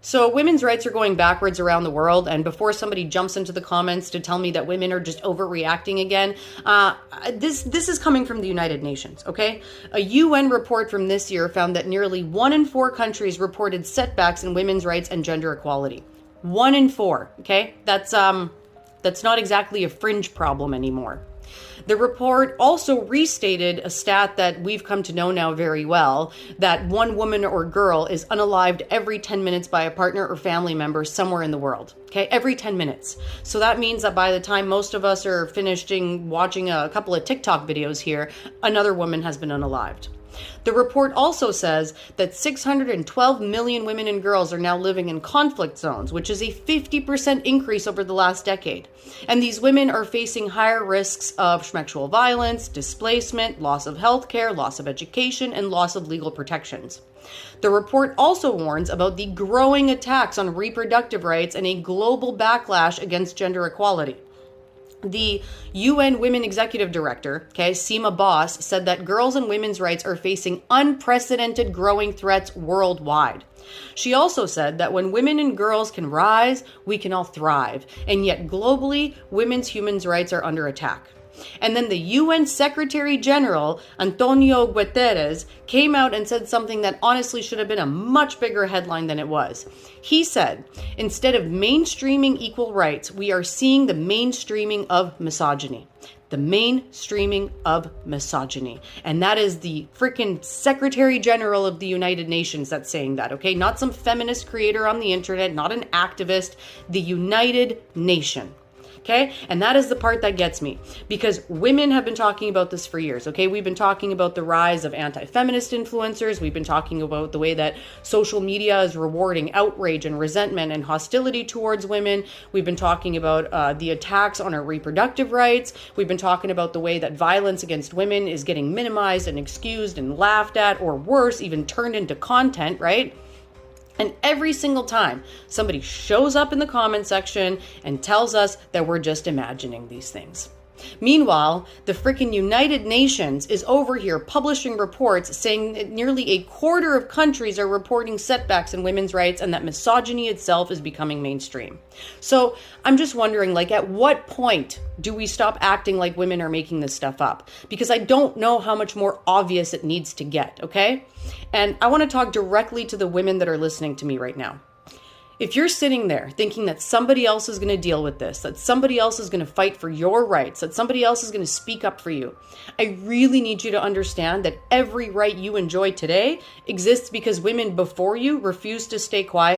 So women's rights are going backwards around the world, and before somebody jumps into the comments to tell me that women are just overreacting again, this is coming from the United Nations, okay? A UN report from this year found that nearly 1 in 4 countries reported setbacks in women's rights and gender equality. 1 in 4, okay? That's not exactly a fringe problem anymore. The report also restated a stat that we've come to know now very well, that one woman or girl is unalived every 10 minutes by a partner or family member somewhere in the world. Okay, every 10 minutes. So that means that by the time most of us are finishing watching a couple of TikTok videos here, another woman has been unalived. The report also says that 612 million women and girls are now living in conflict zones, which is a 50% increase over the last decade. And these women are facing higher risks of sexual violence, displacement, loss of health care, loss of education, and loss of legal protections. The report also warns about the growing attacks on reproductive rights and a global backlash against gender equality. The UN Women Executive Director, Sima Boss, said that girls and women's rights are facing unprecedented growing threats worldwide. She also said that when women and girls can rise, we can all thrive. And yet globally, women's human rights are under attack. And then the UN Secretary General, Antonio Guterres, came out and said something that honestly should have been a much bigger headline than it was. He said, instead of mainstreaming equal rights, we are seeing the mainstreaming of misogyny. The mainstreaming of misogyny. And that is the freaking Secretary General of the United Nations that's saying that, okay? Not some feminist creator on the internet, not an activist, the United Nation. Okay? And that is the part that gets me, because women have been talking about this for years. Okay? We've been talking about the rise of anti-feminist influencers. We've been talking about the way that social media is rewarding outrage and resentment and hostility towards women. We've been talking about the attacks on our reproductive rights. We've been talking about the way that violence against women is getting minimized and excused and laughed at, or worse, even turned into content, right? And every single time somebody shows up in the comment section and tells us that we're just imagining these things. Meanwhile, the freaking United Nations is over here publishing reports saying that nearly a quarter of countries are reporting setbacks in women's rights and that misogyny itself is becoming mainstream. So I'm just wondering, at what point do we stop acting like women are making this stuff up? Because I don't know how much more obvious it needs to get, okay? And I want to talk directly to the women that are listening to me right now. If you're sitting there thinking that somebody else is going to deal with this, that somebody else is going to fight for your rights, that somebody else is going to speak up for you, I really need you to understand that every right you enjoy today exists because women before you refused to stay quiet